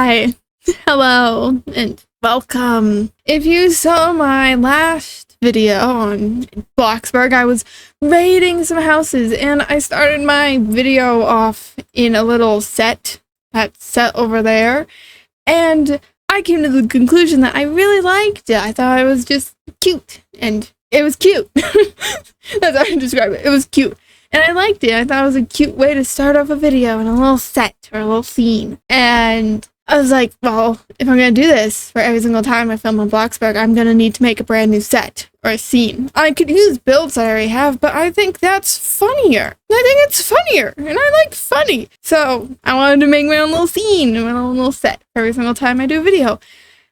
Hi, hello, and welcome. If you saw my last video on Bloxburg, I was raiding some houses, and I started my video off in a little set, that set over there, and I came to the conclusion that I really liked it. I thought it was just cute, and it was cute. That's how I describe it. It was cute. And I liked it. I thought it was a cute way to start off a video in a little set or a little scene. And I was like, well, if I'm going to do this for every single time I film on Bloxburg, I'm going to need to make a brand new set or a scene. I could use builds that I already have, but I think that's funnier. I think it's funnier, and I like funny. So I wanted to make my own little scene, my own little set for every single time I do a video,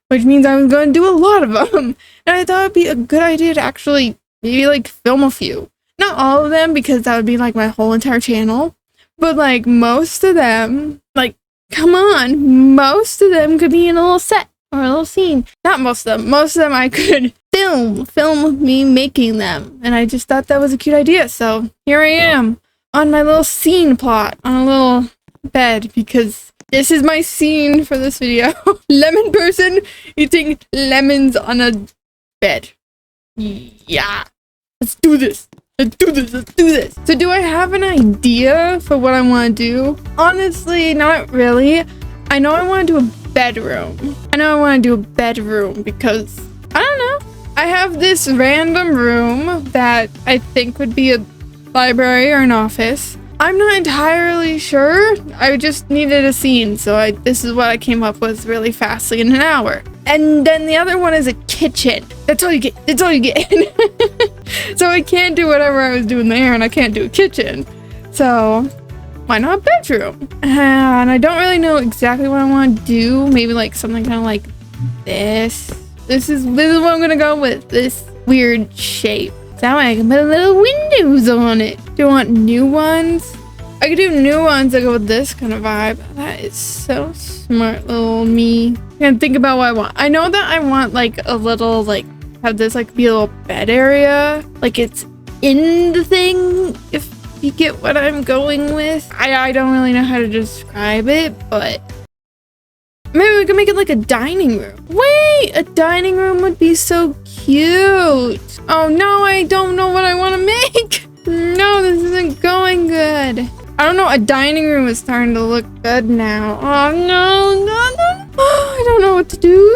which means I was going to do a lot of them. And I thought it'd be a good idea to actually maybe like film a few. Not all of them, because that would be like my whole entire channel, but like most of them, like, come on, most of them could be in a little set or a little scene. Not most of them I could film me making them, and I just thought that was a cute idea. So here I am on my little scene plot on a little bed, because this is my scene for this video. Lemon person eating lemons on a bed. Yeah, let's do this. Let's do this. So do I have an idea for what I want to do? Honestly, not really. I know I want to do a bedroom. Because, I don't know. I have this random room that I think would be a library or an office. I'm not entirely sure. I just needed a scene, so this is what I came up with really fastly in an hour. And then the other one is a kitchen. That's all you get. So I can't do whatever I was doing there, and I can't do a kitchen. So why not a bedroom? And I don't really know exactly what I want to do. Maybe like something kind of like this. This is what I'm gonna go with. This weird shape. That way I can put little windows on it. Do you want new ones? I could do new ones that go with this kind of vibe. That is so smart, little me. I can think about what I want. I know that I want like a little, like, have this like be a little bed area. Like it's in the thing, if you get what I'm going with. I don't really know how to describe it, but maybe we can make it like a dining room. Wait, a dining room would be so cute. Oh no, I don't know what I want to make. No, this isn't going good. I don't know, a dining room is starting to look good now. Oh no. I don't know what to do.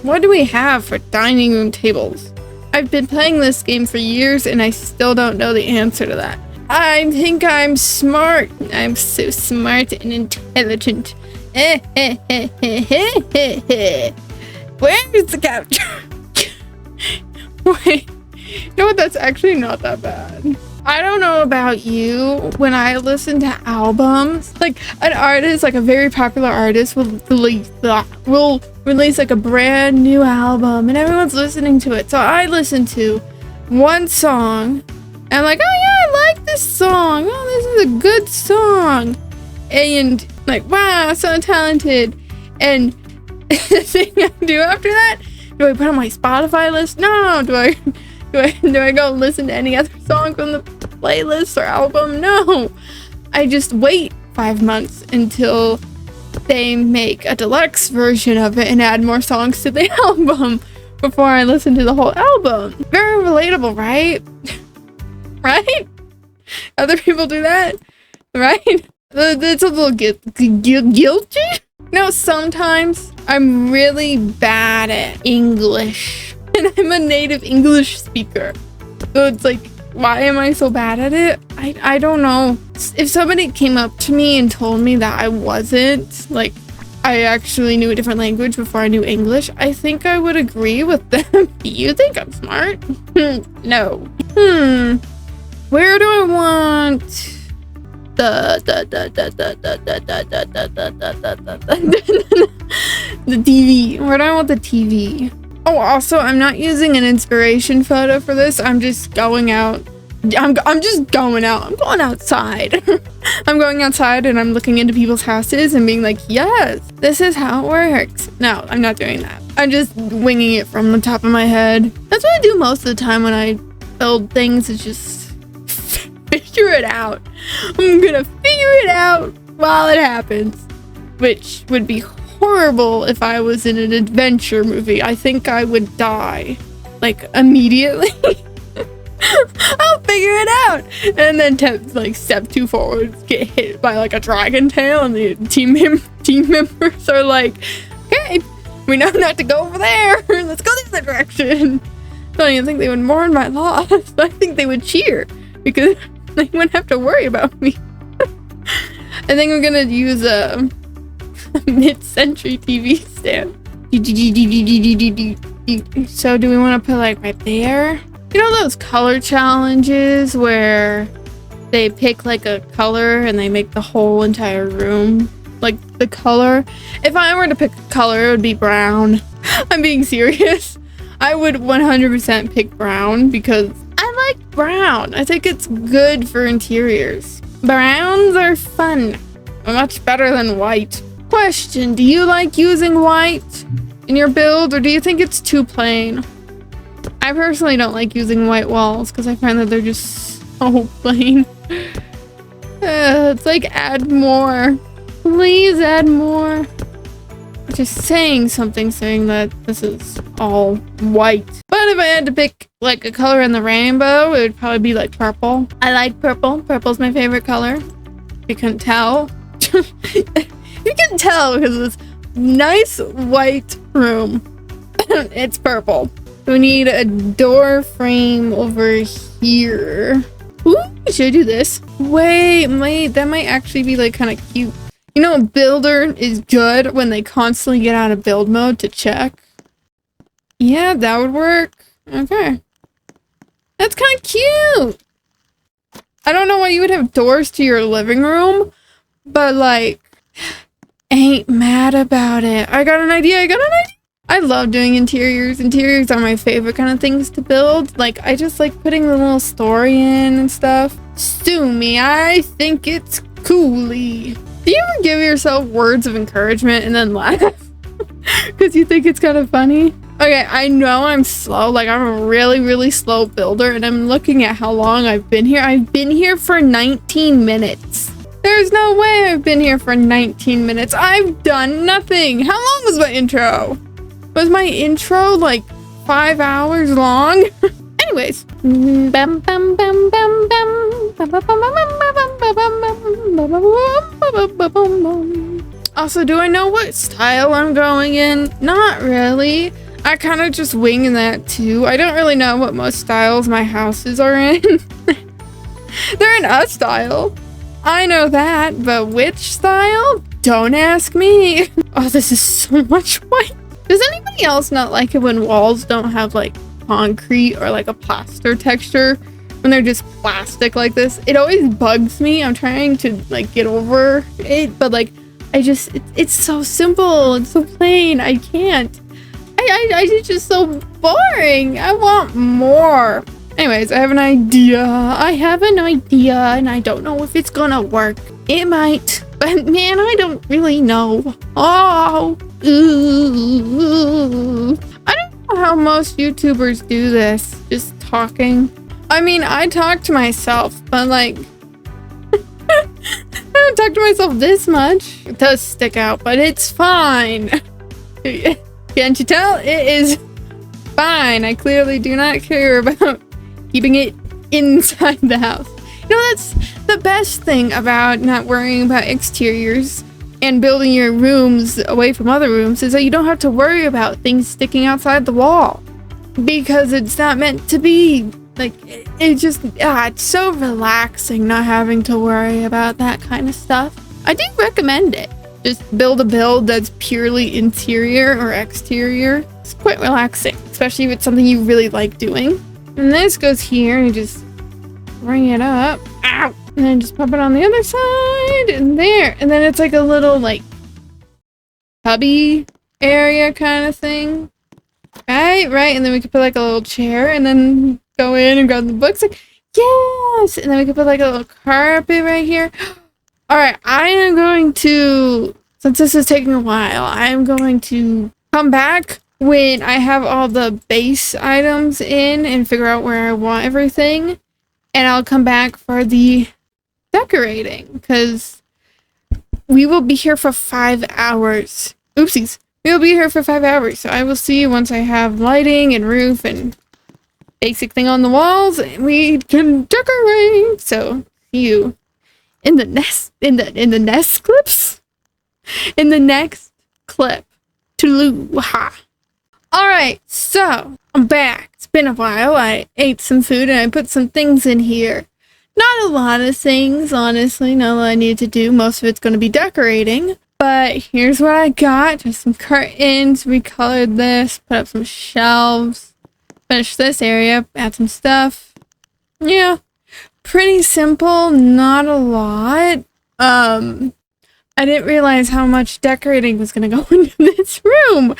What do we have for dining room tables? I've been playing this game for years and I still don't know the answer to that. I think I'm smart. I'm so smart and intelligent. Where's the couch? Wait, you know what? That's actually not that bad. I don't know about you. When I listen to albums, like an artist, like a very popular artist will release like a brand new album and everyone's listening to it. So I listen to one song and I'm like, oh yeah, I like this song. Oh, this is a good song. And like, wow, so talented. And the thing I do after that, do I put on my Spotify list? No. Do I go listen to any other song from the playlist or album? No. I just wait 5 months until they make a deluxe version of it and add more songs to the album before I listen to the whole album. Very relatable, right? Right? Other people do that, right? It's a little guilty. No, sometimes I'm really bad at English. And I'm a native English speaker. So it's like, why am I so bad at it? I don't know. If somebody came up to me and told me that I wasn't, like, I actually knew a different language before I knew English, I think I would agree with them. Do you think I'm smart? No. Where do I want the TV? Where do I want the TV? Oh, also, I'm not using an inspiration photo for this. I'm just going out. I'm just going out. I'm going outside. I'm going outside and I'm looking into people's houses and being like, yes, this is how it works. No, I'm not doing that. I'm just winging it from the top of my head. That's what I do most of the time when I build things, is just figure it out. I'm gonna figure it out while it happens, which would be horrible if I was in an adventure movie. I think I would die, like, immediately. I'll figure it out. And then step 2 forward, get hit by like a dragon tail, and the team members are like, okay, we know not to go over there. Let's go the other direction. I don't even think they would mourn my loss. I think they would cheer because they wouldn't have to worry about me. I think we're gonna use a mid-century TV stand. So do we want to put like right there? You know those color challenges where they pick like a color and they make the whole entire room like the color? If I were to pick a color, it would be brown. I'm being serious. I would 100% pick brown because I like brown. I think it's good for interiors. Browns are fun. Much better than white. Question, do you like using white in your build, or do you think it's too plain? I personally don't like using white walls because I find that they're just so plain. It's like, add more. Please add more. Just saying something saying that this is all white. But if I had to pick like a color in the rainbow, it would probably be like purple. I like purple. Purple's my favorite color. You couldn't tell. You can tell because of this nice white room. It's purple. We need a door frame over here. Ooh, should I do this? Wait, that might actually be like kind of cute. You know, a builder is good when they constantly get out of build mode to check. Yeah, that would work. Okay. That's kind of cute. I don't know why you would have doors to your living room, but like, ain't mad about it. I got an idea. I love doing interiors. Interiors are my favorite kind of things to build. Like, I just like putting the little story in and stuff. Sue me, I think it's coolie. Do you ever give yourself words of encouragement and then laugh? Because you think it's kind of funny? Okay, I know I'm slow. Like, I'm a really, really slow builder, and I'm looking at how long I've been here. I've been here for 19 minutes. There's no way I've been here for 19 minutes. I've done nothing. How long was my intro? Was my intro like 5 hours long? Anyways. Also, do I know what style I'm going in? Not really. I kind of just wing that too. I don't really know what most styles my houses are in. They're in a style. I know that, but which style? Don't ask me. Oh, this is so much white. Does anybody else not like it when walls don't have like concrete or like a plaster texture? When they're just plastic like this? It always bugs me. I'm trying to like get over it, but like it's so simple. It's so plain. I can't. It's just so boring. I want more. Anyways, I have an idea. And I don't know if it's gonna work. It might, but man, I don't really know. Oh, ooh. I don't know how most YouTubers do this. Just talking. I mean, I talk to myself, but like, I don't talk to myself this much. It does stick out, but it's fine. Can't you tell? It is fine. I clearly do not care about keeping it inside the house. You know, that's the best thing about not worrying about exteriors and building your rooms away from other rooms is that you don't have to worry about things sticking outside the wall because it's not meant to be. Like, it's so relaxing not having to worry about that kind of stuff. I do recommend it. Just build a build that's purely interior or exterior. It's quite relaxing, especially if it's something you really like doing. And this goes here and you just bring it up. Ow! And then just pop it on the other side and there. And then it's like a little like cubby area kind of thing. Right. And then we could put like a little chair and then go in and grab the books. Like, yes! And then we could put like a little carpet right here. Alright, I am going to, since this is taking a while, I am going to come back when I have all the base items in and figure out where I want everything. And I'll come back for the decorating, because we will be here for 5 hours. Oopsies. We'll be here for 5 hours, so I will see you once I have lighting and roof and basic thing on the walls, and we can decorate. So see you in the next clips. In the next clip. Toodaloo. Alright, so I'm back. It's been a while. I ate some food and I put some things in here. Not a lot of things, honestly. Not a lot I need to do. Most of it's going to be decorating. But here's what I got. Just some curtains. Recolored this. Put up some shelves. Finish this area. Add some stuff. Yeah. Pretty simple. Not a lot. I didn't realize how much decorating was going to go into this room.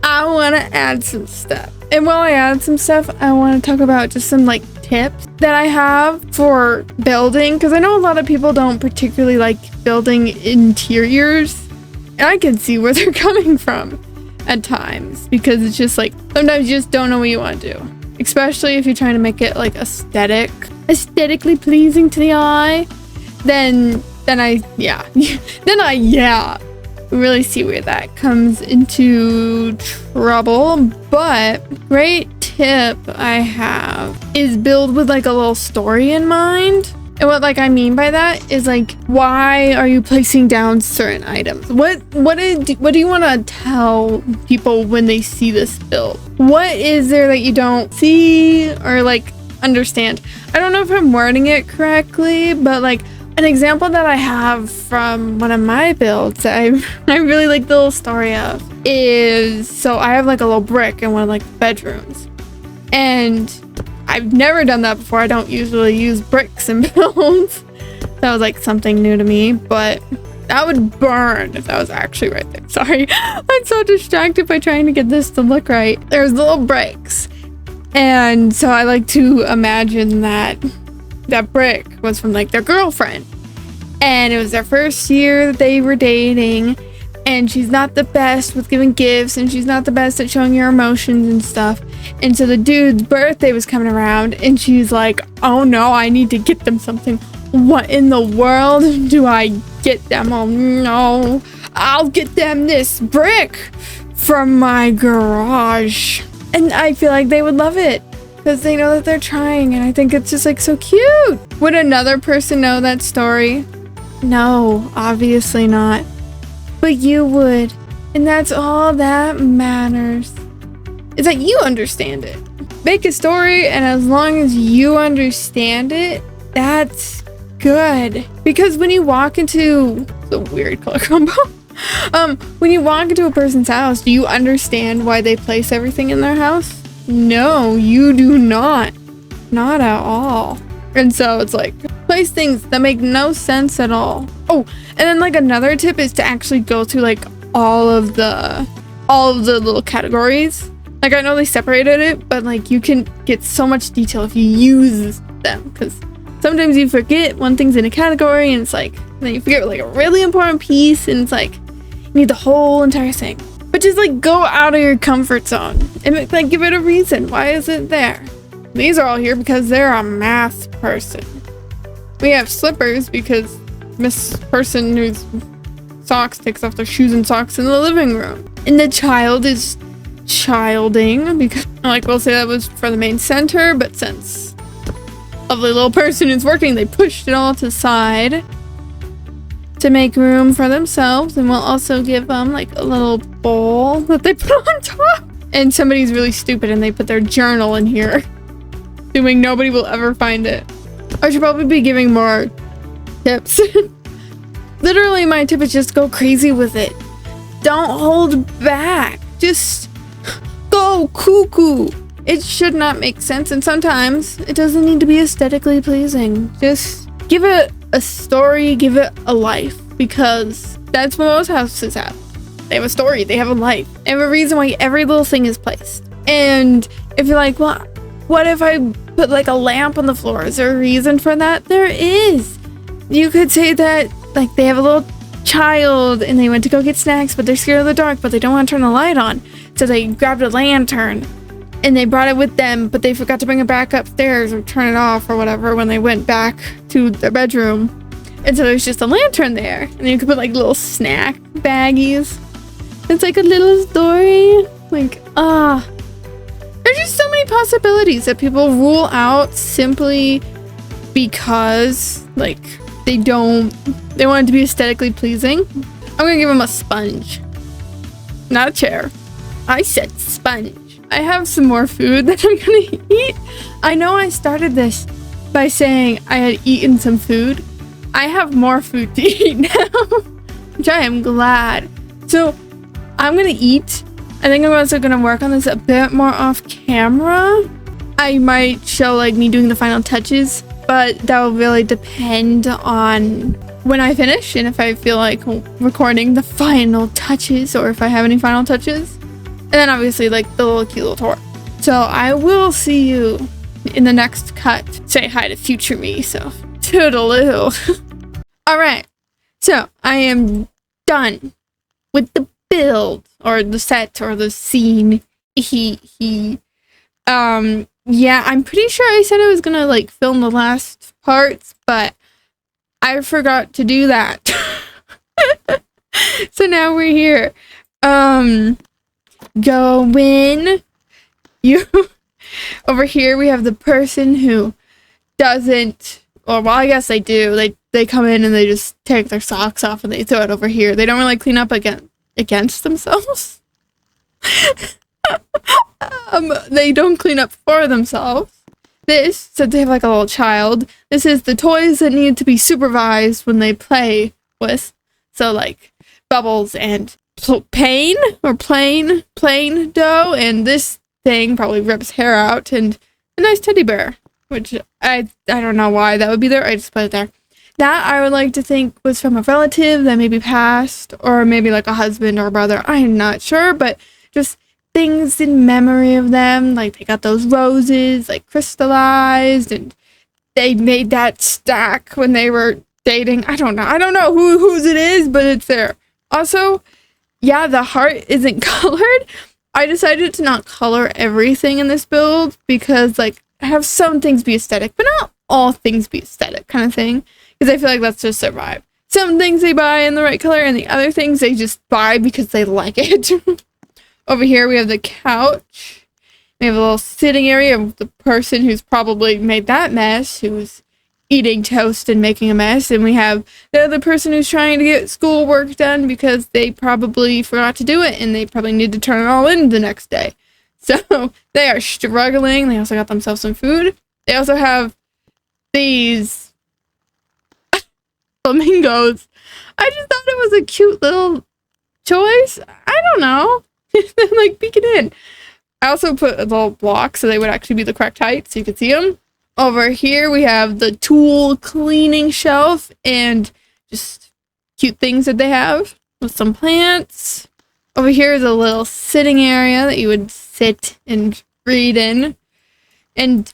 I want to add some stuff. And while I add some stuff, I want to talk about just some like tips that I have for building. Because I know a lot of people don't particularly like building interiors. And I can see where they're coming from at times. Because it's just like, sometimes you just don't know what you want to do. Especially if you're trying to make it like aesthetically pleasing to the eye. Then I really see where that comes into trouble. But great tip I have is build with like a little story in mind. And what like I mean by that is like, why are you placing down certain items? What do you want to tell people when they see this build? What is there that you don't see or like understand? I don't know if I'm wording it correctly, but like an example that I have from one of my builds that I really like the little story of is, so I have like a little brick in one of like the bedrooms, and I've never done that before. I don't usually use bricks in builds. That was like something new to me, but that would burn if that was actually right there. Sorry, I'm so distracted by trying to get this to look right. There's little bricks, and so I like to imagine that brick was from like their girlfriend, and it was their first year that they were dating, and she's not the best with giving gifts, and she's not the best at showing your emotions and stuff. And so the dude's birthday was coming around, and she's like, oh no, I need to get them something. What in the world do I get them? Oh no, I'll get them this brick from my garage. And I feel like they would love it because they know that they're trying, and I think it's just like so cute. Would another person know that story? No, obviously not. But you would. And that's all that matters. Is that you understand it. Make a story, and as long as you understand it, that's good. Because when you walk into the weird color combo, when you walk into a person's house, do you understand why they place everything in their house? No, you do not. Not at all. And so it's like, place things that make no sense at all. Oh, and then like another tip is to actually go through like all of the little categories. Like I know they separated it, but like you can get so much detail if you use them, because sometimes you forget one thing's in a category, and it's like, then you forget like a really important piece, and it's like you need the whole entire thing. But just like go out of your comfort zone and like give it a reason. Why is it there? These are all here because they're a math person. We have slippers because Miss Person whose socks takes off their shoes and socks in the living room. And the child is childing because like we'll say that was for the main center, but since lovely little person is working, they pushed it all to the side to make room for themselves. And we'll also give them like a little bowl that they put on top. And somebody's really stupid and they put their journal in here, assuming nobody will ever find it. I should probably be giving more tips. Literally my tip is just go crazy with it. Don't hold back. Just go cuckoo. It should not make sense, and sometimes it doesn't need to be aesthetically pleasing. Just give it a story, give it a life, because that's what most houses have. They have a story, they have a life, they have a reason why every little thing is placed. And if you're like, well, what if I put like a lamp on the floor? Is there a reason for that? There is. You could say that like they have a little child and they went to go get snacks, but they're scared of the dark, but they don't want to turn the light on, so they grabbed a lantern and they brought it with them, but they forgot to bring it back upstairs or turn it off or whatever when they went back to their bedroom. And so there's just a lantern there, and you could put like little snack baggies It's like a little story. Like, there's just so many possibilities that people rule out simply because, like, they want it to be aesthetically pleasing. I'm gonna give them a sponge. Not a chair. I said sponge. I have some more food that I'm gonna eat. I know I started this by saying I had eaten some food. I have more food to eat now, which I am glad. So I'm gonna eat. I think I'm also gonna work on this a bit more off camera. I might show like me doing the final touches, but that will really depend on when I finish and if I feel like recording the final touches or if I have any final touches. And then obviously like the little cute little tour. So I will see you in the next cut. Say hi to future me, so toodaloo. Alright, so I am done with the build or the set or the scene. Yeah, I'm pretty sure I said I was gonna like film the last parts, but I forgot to do that. So now we're here. Go win. You over here we have the person who doesn't, or well I guess they do. They come in and they just take their socks off and they throw it over here. They don't really clean up against themselves. They don't clean up for themselves. This, since they have like a little child, this is the toys that need to be supervised when they play with. So like Bubbles and Plain Dough, and this thing probably rips hair out, and a nice teddy bear, which I don't know why that would be there. I just put it there. That I would like to think was from a relative that maybe passed, or maybe like a husband or a brother. I'm not sure, but just things in memory of them. Like they got those roses like crystallized, and they made that stack when they were dating. I don't know whose it is, but it's there. Also, yeah, the heart isn't colored. I decided to not color everything in this build because like I have some things be aesthetic, but not all things be aesthetic kind of thing. Because I feel like that's just their vibe. Some things they buy in the right color, and the other things they just buy because they like it. Over here we have the couch. We have a little sitting area of the person who's probably made that mess, who's eating toast and making a mess. And we have the other person who's trying to get schoolwork done because they probably forgot to do it and they probably need to turn it all in the next day. So they are struggling. They also got themselves some food. They also have these flamingos. I just thought it was a cute little choice. I don't know. They're like peeking in. I also put a little block so they would actually be the correct height so you could see them. Over here we have the tool cleaning shelf and just cute things that they have with some plants. Over here is a little sitting area that you would sit and read in. And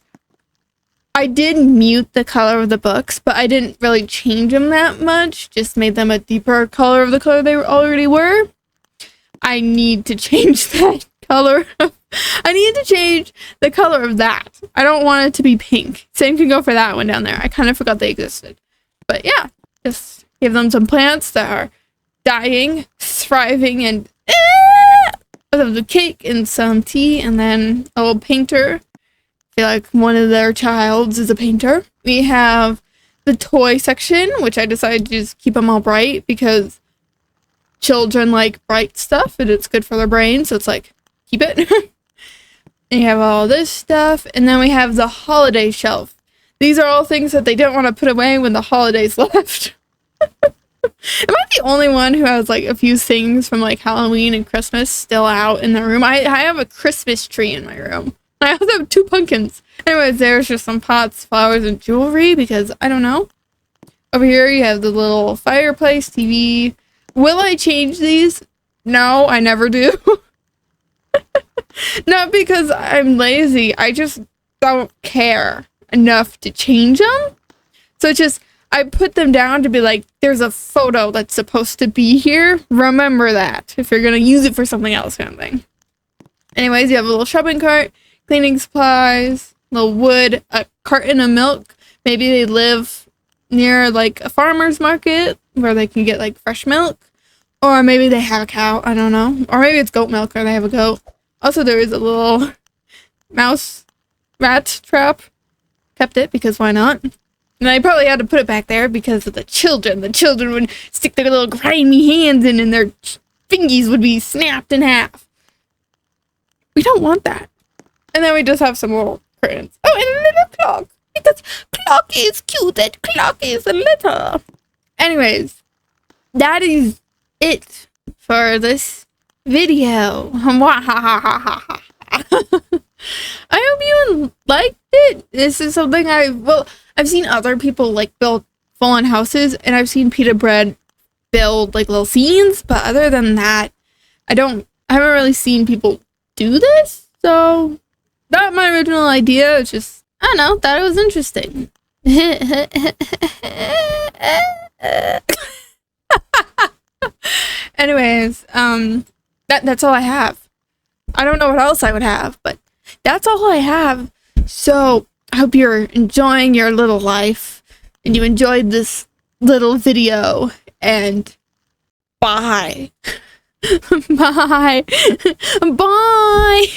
I did mute the color of the books, but I didn't really change them that much. Just made them a deeper color of the color they already were. I need to change that color. I need to change the color of that. I don't want it to be pink. Same can go for that one down there. I kind of forgot they existed. But yeah, just give them some plants that are dying, thriving, and the cake and some tea, and then a little painter. I feel like one of their childs is a painter. We have the toy section, which I decided to just keep them all bright because children like bright stuff and it's good for their brain, so it's like, keep it. And you have all this stuff, and then we have the holiday shelf. These are all things that they didn't want to put away when the holidays left. Am I the only one who has like a few things from like Halloween and Christmas still out in the room? I have a Christmas tree in my room. I also have 2 pumpkins. Anyways, there's just some pots, flowers, and jewelry because I don't know. Over here you have the little fireplace, TV. Will I change these? No, I never do. Not because I'm lazy. I just don't care enough to change them. So it's just, I put them down to be like, there's a photo that's supposed to be here. Remember that if you're going to use it for something else kind of thing. Anyways, you have a little shopping cart, cleaning supplies, little wood, a carton of milk. Maybe they live near like a farmer's market where they can get like fresh milk. Or maybe they have a cow, I don't know. Or maybe it's goat milk or they have a goat. Also, there is a little mouse rat trap. Kept it because why not? And I probably had to put it back there because of the children. The children would stick their little grimy hands in and their fingies would be snapped in half. We don't want that. And then we just have some little curtains. Oh, and a little clock. Because clock is cute and clock is a little. Anyways, that is it for this video. I hope you liked it. This is something I've seen other people like build full-on houses, and I've seen Pita Bread build like little scenes, but other than that, I haven't really seen people do this. So not my original idea. It's just, I don't know, thought it was interesting. Anyways, that's all I have. I don't know what else I would have, but that's all I have. So I hope you're enjoying your little life and you enjoyed this little video, and bye. Bye. Bye.